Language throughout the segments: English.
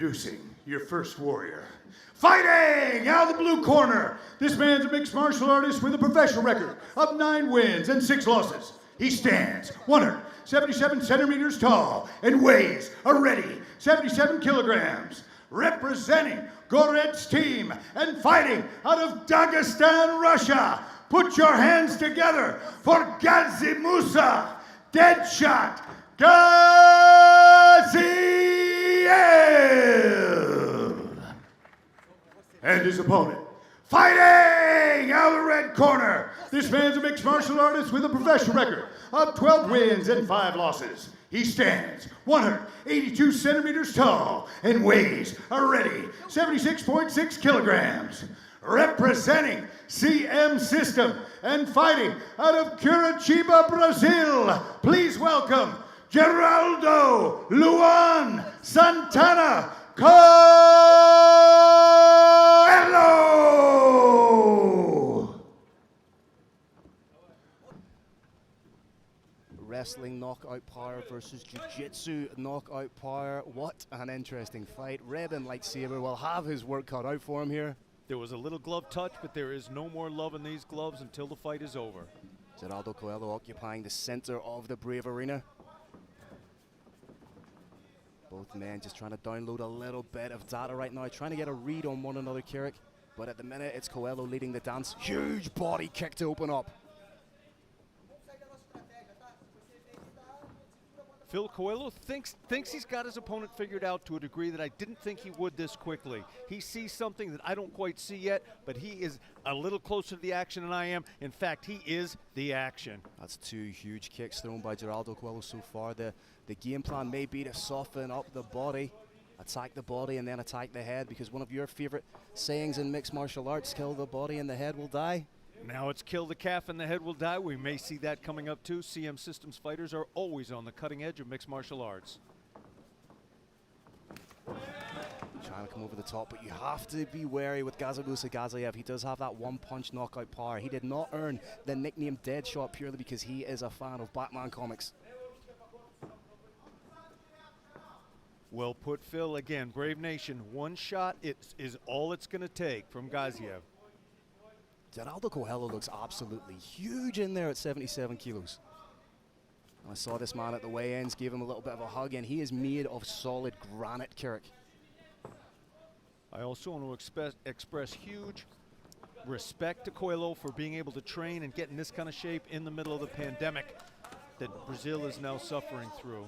Introducing your first warrior. Fighting out of the blue corner. This man's a mixed martial artist with a professional record of 9 wins and 6 losses. He stands 177 centimeters tall and weighs a ready 77 kilograms. Representing Goret's team and fighting out of Dagestan, Russia. Put your hands together for Gadzhimusa Deadshot Gaziev! And his opponent, fighting out of the red corner. This man's a mixed martial artist with a professional record of 12 wins and 5 losses. He stands 182 centimeters tall and weighs a ready 76.6 kilograms. Representing CM System and fighting out of Curitiba, Brazil, please welcome Geraldo Luan Santana Coelho! Wrestling knockout power versus jiu-jitsu knockout power. What an interesting fight. Red and Lightsaber will have his work cut out for him here. There was a little glove touch, but there is no more love in these gloves until the fight is over. Geraldo Coelho occupying the center of the Brave Arena. Both men just trying to download a little bit of data right now, trying to get a read on one another, Kirik. But at the minute, it's Coelho leading the dance. Huge body kick to open up. Phil Coelho thinks he's got his opponent figured out to a degree that I didn't think he would this quickly. He sees something that I don't quite see yet, but he is a little closer to the action than I am. In fact, he is the action. That's 2 huge kicks thrown by Geraldo Coelho so far. The game plan may be to soften up the body, attack the body, and then attack the head, because one of your favorite sayings in mixed martial arts, kill the body and the head will die. Now it's kill the calf and the head will die. We may see that coming up too. CM Systems fighters are always on the cutting edge of mixed martial arts. Trying to come over the top, but you have to be wary with Gadzhimusa Gaziev. He does have that one-punch knockout power. He did not earn the nickname Deadshot purely because he is a fan of Batman comics. Well put, Phil. Again, Brave Nation, one shot is all it's going to take from Gaziev. Geraldo Coelho looks absolutely huge in there at 77 kilos. I saw this man at the weigh-ins, gave him a little bit of a hug, and he is made of solid granite, Kirik. I also want to express huge respect to Coelho for being able to train and get in this kind of shape in the middle of the pandemic that Brazil is now suffering through.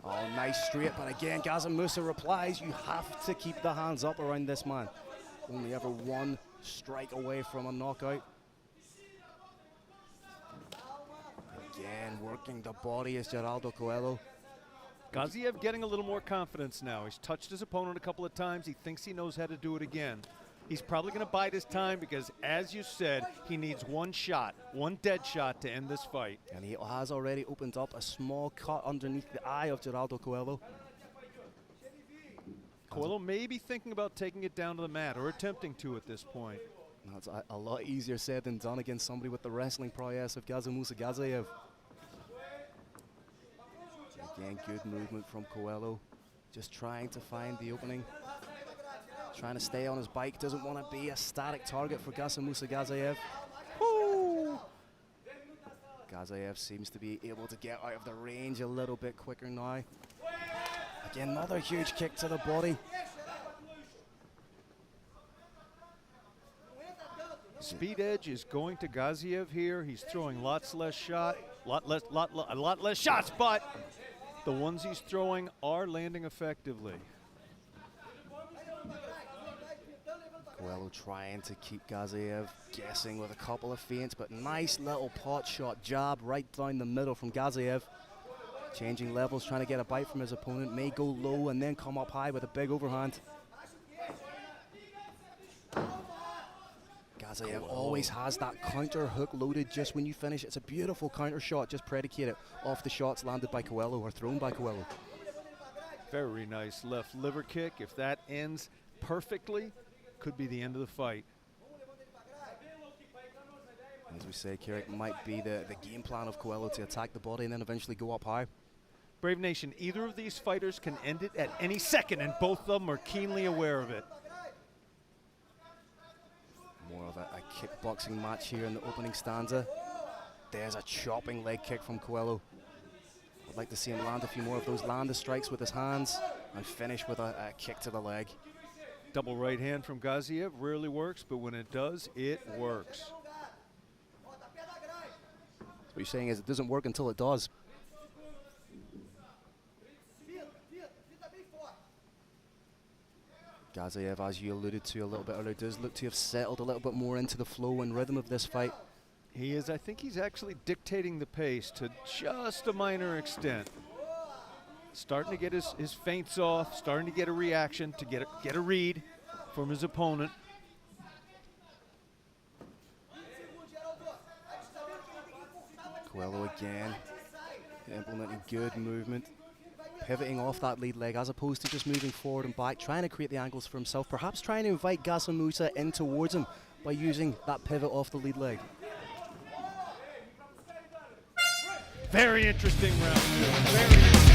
Oh, nice straight, but again, Gadzhimusa replies, you have to keep the hands up around this man. Only ever 1 strike away from a knockout. Again, working the body is Geraldo Coelho. Gaziev getting a little more confidence now. He's touched his opponent a couple of times. He thinks he knows how to do it again. He's probably going to bide his time because, as you said, he needs 1 shot, 1 dead shot to end this fight. And he has already opened up a small cut underneath the eye of Geraldo Coelho. Coelho may be thinking about taking it down to the mat or attempting to at this point. That's a lot easier said than done against somebody with the wrestling prowess of Gadzhimusa Gaziev. Again, good movement from Coelho. Just trying to find the opening. Trying to stay on his bike, doesn't want to be a static target for Gadzhimusa Gaziev. Woo! Gaziev seems to be able to get out of the range a little bit quicker now. Again, another huge kick to the body. Speed edge is going to Gaziev here. He's throwing lots less shots, but the ones he's throwing are landing effectively. Coelho trying to keep Gaziev guessing with a couple of feints, but nice little pot shot jab right down the middle from Gaziev. Changing levels, trying to get a bite from his opponent. May go low and then come up high with a big overhand. Gaziev always has that counter hook loaded just when you finish. It's a beautiful counter shot, just predicated off the shots landed by Coelho or thrown by Coelho. Very nice left liver kick. If that ends perfectly, could be the end of the fight. As we say, Kirik, might be the game plan of Coelho to attack the body and then eventually go up high. Brave Nation, either of these fighters can end it at any second, and both of them are keenly aware of it. More of a kickboxing match here in the opening stanza. There's a chopping leg kick from Coelho. I'd like to see him land a few more of those landed strikes with his hands and finish with a kick to the leg. Double right hand from Gaziev rarely works, but when it does, it works. What you're saying is it doesn't work until it does. Gaziev, as you alluded to a little bit earlier, does look to have settled a little bit more into the flow and rhythm of this fight. He is. I think he's actually dictating the pace to just a minor extent. Starting to get his feints off, starting to get a reaction, to get a read from his opponent. Coelho again, implementing good movement, pivoting off that lead leg as opposed to just moving forward and back, trying to create the angles for himself, perhaps trying to invite Gadzhimusa in towards him by using that pivot off the lead leg. Very interesting round two. Very interesting.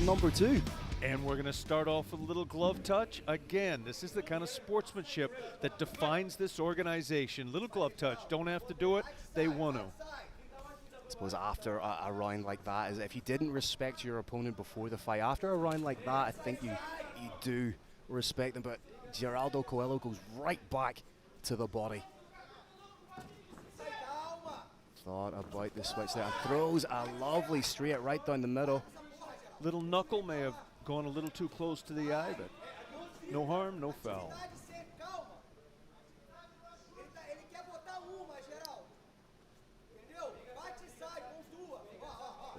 Number two. And we're going to start off with a little glove touch. Again, this is the kind of sportsmanship that defines this organization. Little glove touch. Don't have to do it. They want to. I suppose after a round like that, is if you didn't respect your opponent before the fight, after a round like that, I think you do respect them. But Geraldo Coelho goes right back to the body. Thought about the switch there and throws a lovely straight right down the middle. Little knuckle may have gone a little too close to the eye, but no harm, no foul.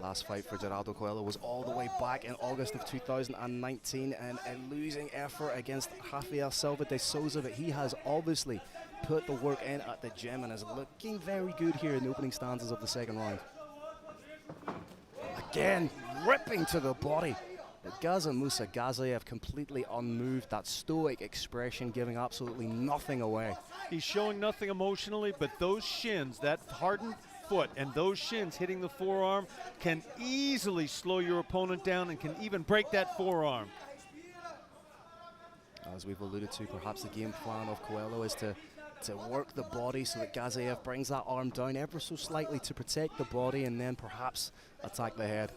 Last fight for Geraldo Coelho was all the way back in August of 2019 and a losing effort against Rafael Silva de Souza, but he has obviously put the work in at the gym and is looking very good here in the opening stanzas of the second round. Again, ripping to the body. But Gadzhimusa Gaziev completely unmoved, that stoic expression giving absolutely nothing away. He's showing nothing emotionally, but those shins, that hardened foot and those shins hitting the forearm can easily slow your opponent down and can even break that forearm. As we've alluded to, perhaps the game plan of Coelho is to work the body so that Gaziev brings that arm down ever so slightly to protect the body and then perhaps attack the head.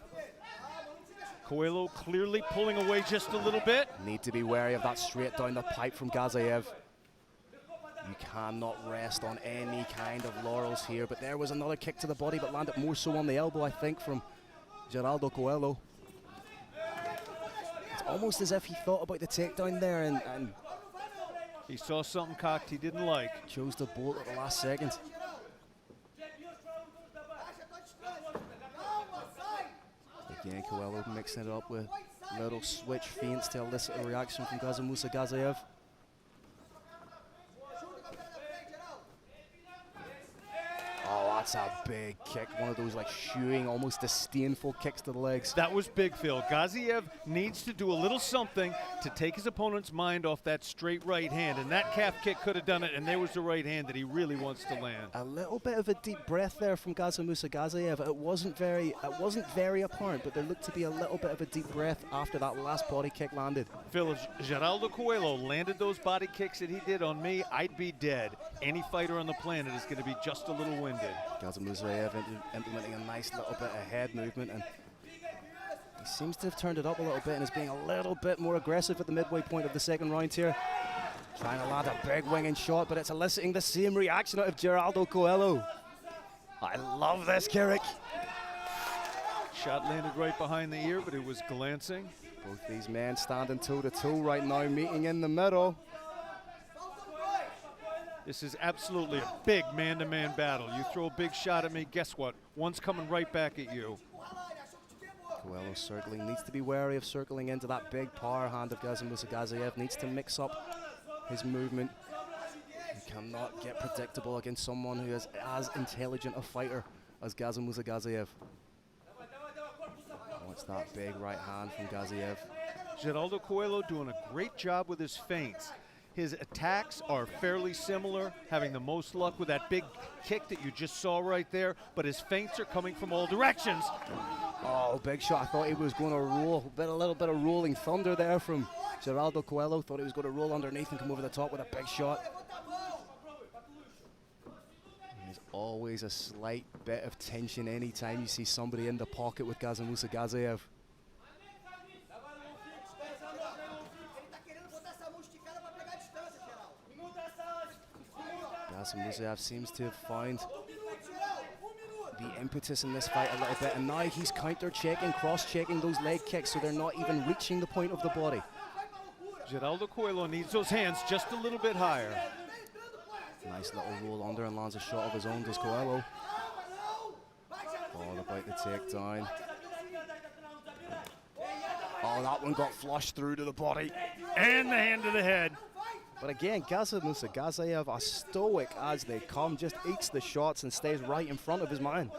Coelho clearly pulling away just a little bit. Need to be wary of that straight down the pipe from Gaziev. You cannot rest on any kind of laurels here, but there was another kick to the body, but landed more so on the elbow, I think, from Geraldo Coelho. It's almost as if he thought about the takedown there and he saw something cocked he didn't like. Chose to bolt at the last second. Again, Coelho mixing it up with little switch feints to elicit a reaction from Gadzhimusa Gaziev. Oh, a that's a big kick. One of those like shooing, almost disdainful kicks to the legs. That was big, Phil. Gaziev needs to do a little something to take his opponent's mind off that straight right hand, and that calf kick could have done it, and there was the right hand that he really wants to land. A little bit of a deep breath there from Gadzhimusa Gaziev. It wasn't very apparent, but there looked to be a little bit of a deep breath after that last body kick landed. Phil, if Geraldo Coelho landed those body kicks that he did on me, I'd be dead. Any fighter on the planet is going to be just a little winded. Gadzhimusa Gaziev implementing a nice little bit of head movement, and he seems to have turned it up a little bit and is being a little bit more aggressive at the midway point of the second round here. Trying to land a big winging shot, but it's eliciting the same reaction out of Geraldo Coelho. I love this, Carrick. Shot landed right behind the ear, but it was glancing. Both these men standing toe-to-toe right now, meeting in the middle. This is absolutely a big man-to-man battle. You throw a big shot at me, guess what? One's coming right back at you. Coelho circling, needs to be wary of circling into that big power hand of Gadzhimusa Gaziev, needs to mix up his movement. He cannot get predictable against someone who is as intelligent a fighter as Gadzhimusa Gaziev. What's that big right hand from Gaziev? Geraldo Coelho doing a great job with his feints. His attacks are fairly similar, having the most luck with that big kick that you just saw right there, but his feints are coming from all directions. Oh, big shot. I thought he was going to roll. A little bit of rolling thunder there from Geraldo Coelho. Thought he was going to roll underneath and come over the top with a big shot. There's always a slight bit of tension anytime you see somebody in the pocket with Gadzhimusa Gaziev. Gadzhimusa seems to have found the impetus in this fight a little bit, and now he's counter-checking, cross-checking those leg kicks so they're not even reaching the point of the body. Geraldo Coelho needs those hands just a little bit higher. Nice little roll under and lands a shot of his own, does Coelho. All about the takedown. Oh, that one got flushed through to the body. And the hand to the head. But again, Gadzhimusa Gaziev, as stoic as they come, just eats the shots and stays right in front of his man.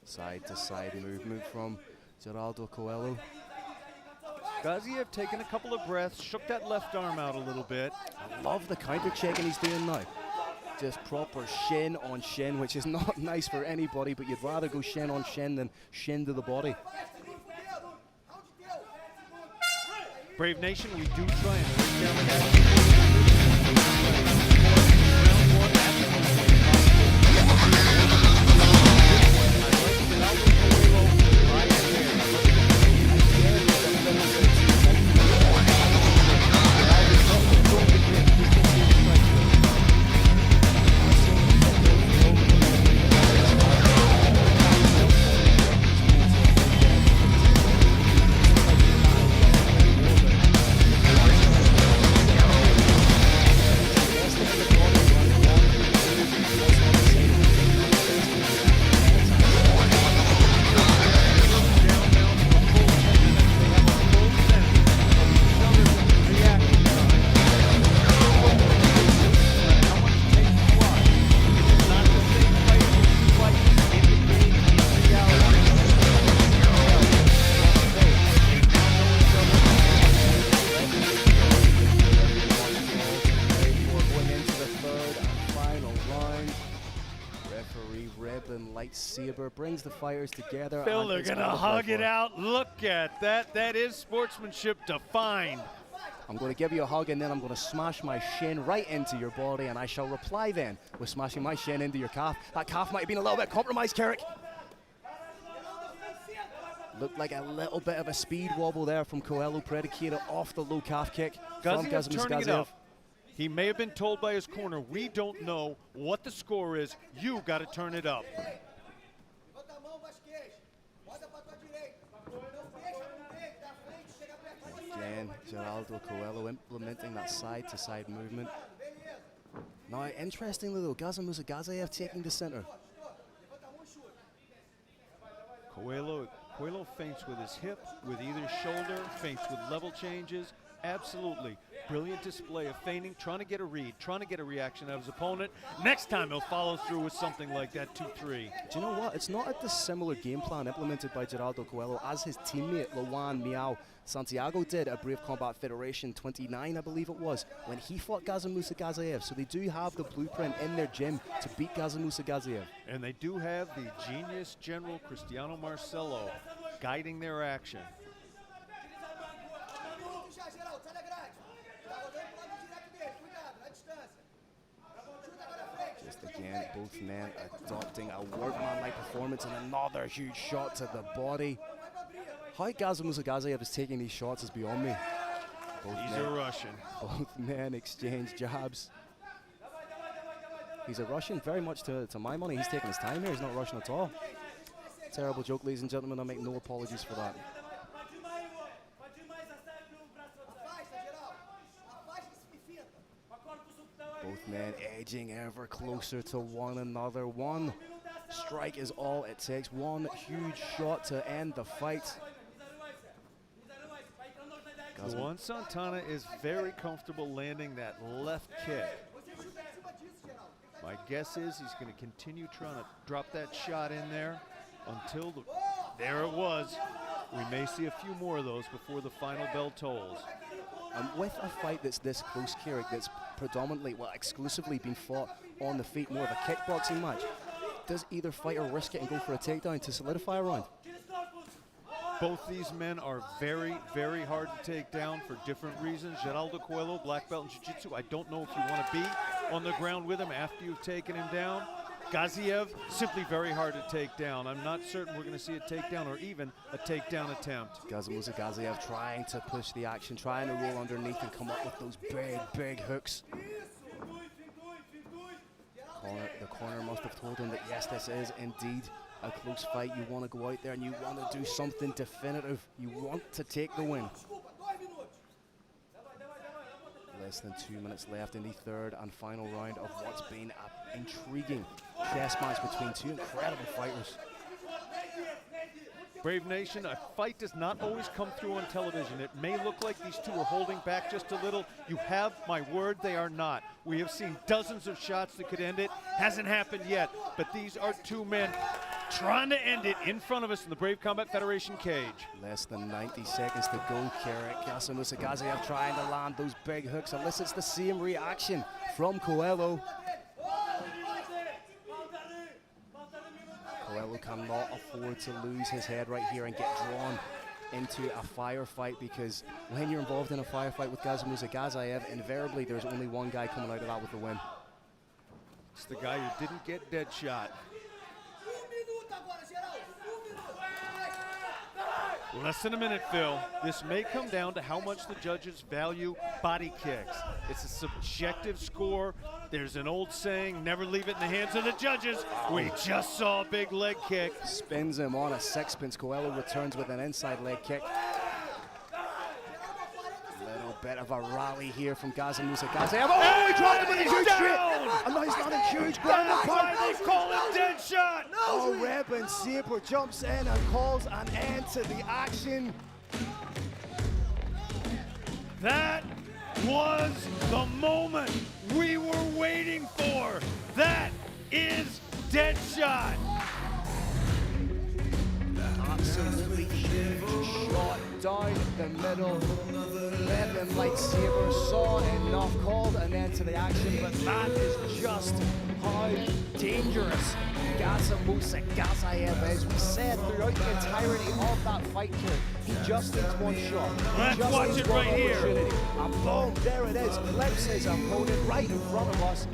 Side-to-side movement from Geraldo Coelho. Gaziev taking a couple of breaths, shook that left arm out a little bit. I love the counter-checking he's doing now. Just proper shin on shin, which is not nice for anybody, but you'd rather go shin on shin than shin to the body. Brave Nation, we do try and break down the head. Lightsaber brings the fighters together. Phil, they're going to hug it out. Look at that. That is sportsmanship defined. I'm going to give you a hug, and then I'm going to smash my shin right into your body, and I shall reply then with smashing my shin into your calf. That calf might have been a little bit compromised, Carrick. Looked like a little bit of a speed wobble there from Coelho, predicated off the low calf kick from Gadzhimusa Gaziev. He may have been told by his corner, we don't know what the score is. You got to turn it up. Again, Geraldo Coelho implementing that side-to-side movement. Now, interestingly though, Gadzhimusa Gaziev taking the center. Coelho feints with his hip, with either shoulder, feints with level changes. Absolutely. Brilliant display of feigning, trying to get a read, trying to get a reaction out of his opponent. Next time he'll follow through with something like that 2-3. Do you know what? It's not a dissimilar game plan implemented by Geraldo Coelho as his teammate Luan Miao Santiago did at Brave Combat Federation 29, I believe it was, when he fought Gadzhimusa Gaziev. So they do have the blueprint in their gym to beat Gadzhimusa Gaziev. And they do have the genius General Cristiano Marcelo guiding their action. Just again, both men adopting a workman-like performance and another huge shot to the body. How Gadzhimusa Gaziev is taking these shots is beyond me. He's a Russian. Both men exchange jabs. He's a Russian, very much to my money. He's taking his time here. He's not Russian at all. Terrible joke, ladies and gentlemen. I make no apologies for that. Both men edging ever closer to one another. One strike is all it takes. One huge shot to end the fight. Juan Santana is very comfortable landing that left kick. My guess is he's going to continue trying to drop that shot in there until there it was. We may see a few more of those before the final bell tolls. With a fight that's this close, Carrick, that's predominantly, well, exclusively been fought on the feet, more of a kickboxing match, does either fighter risk it and go for a takedown to solidify a round? Both these men are very, very hard to take down for different reasons. Geraldo Coelho, black belt in jiu-jitsu. I don't know if you want to be on the ground with him after you've taken him down. Gaziev, simply very hard to take down. I'm not certain we're going to see a takedown or even a takedown attempt. Gadzhimusa Gaziev trying to push the action, trying to roll underneath and come up with those big, big hooks. The corner must have told him that yes, this is indeed a close fight. You want to go out there and you want to do something definitive. You want to take the win. Less than 2 minutes left in the third and final round of what's been an intriguing chess match between two incredible fighters. Brave Nation, a fight does not always come through on television. It may look like these two are holding back just a little. You have my word, they are not. We have seen dozens of shots that could end it. Hasn't happened yet, but these are two men trying to end it in front of us in the Brave Combat Federation cage. Less than 90 seconds to go, Carrick. Gadzhimusa Gaziev trying to land those big hooks. Elicits the same reaction from Coelho. Coelho cannot afford to lose his head right here and get drawn into a firefight, because when you're involved in a firefight with Gadzhimusa Gaziev, invariably there's only one guy coming out of that with the win. It's the guy who didn't get dead shot. Less than a minute, Phil. This may come down to how much the judges value body kicks. It's a subjective score. There's an old saying, never leave it in the hands of the judges. We just saw a big leg kick. Spins him on a sixpence. Coelho returns with an inside leg kick. Little bit of a rally here from Gadzhimusa Gaziev. Oh, he dropped him in a huge straight. And now he's not a huge ground and pound. They call it dead shot. Oh, Reb and Sabre jumps in and calls an end to the action. That was the moment we were waiting for. That is dead shot. Absolutely huge shot down the middle. Reb and Sabre saw enough, called an end to the action, but that is just how dangerous Gadzhimusa Gaziev is. We said throughout the entirety of that fight here, he just needs one shot. Let's watch it right here. And boom, there it is. Clips his opponent right in front of us.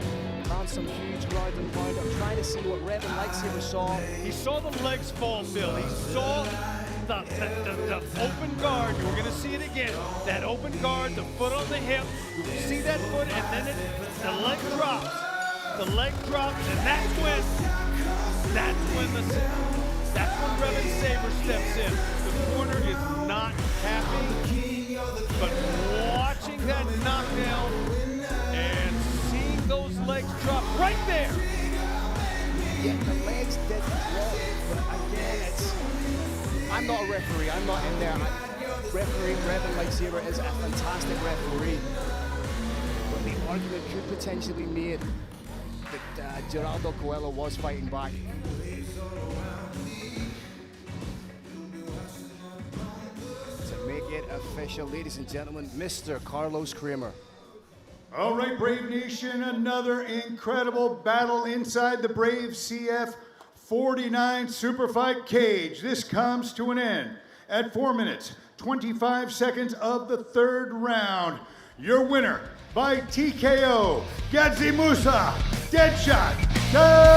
Lands some huge ground and pound. I'm trying to see what Reb and Sabre saw. He saw the legs fall, Phil. He saw the open guard. You're going to see it again. That open guard, the foot on the hip. You see that foot, and then the leg drops. The leg drops, and that's when Reb and Sabre steps in. The corner is not happy, but watching that knockdown and seeing those legs drop right there. Yeah, the legs did drop, but again, I'm not a referee. I'm not in there. referee, Reverend Mike Saber, is a fantastic referee. But the argument could potentially be made that Geraldo Coelho was fighting back. To make it official, ladies and gentlemen, Mr. Carlos Kramer. All right, Brave Nation, another incredible battle inside the Brave CF 49 Superfight cage. This comes to an end at 4 minutes, 25 seconds of the third round. Your winner by TKO, Gadzhimusa Deadshot Gaziev.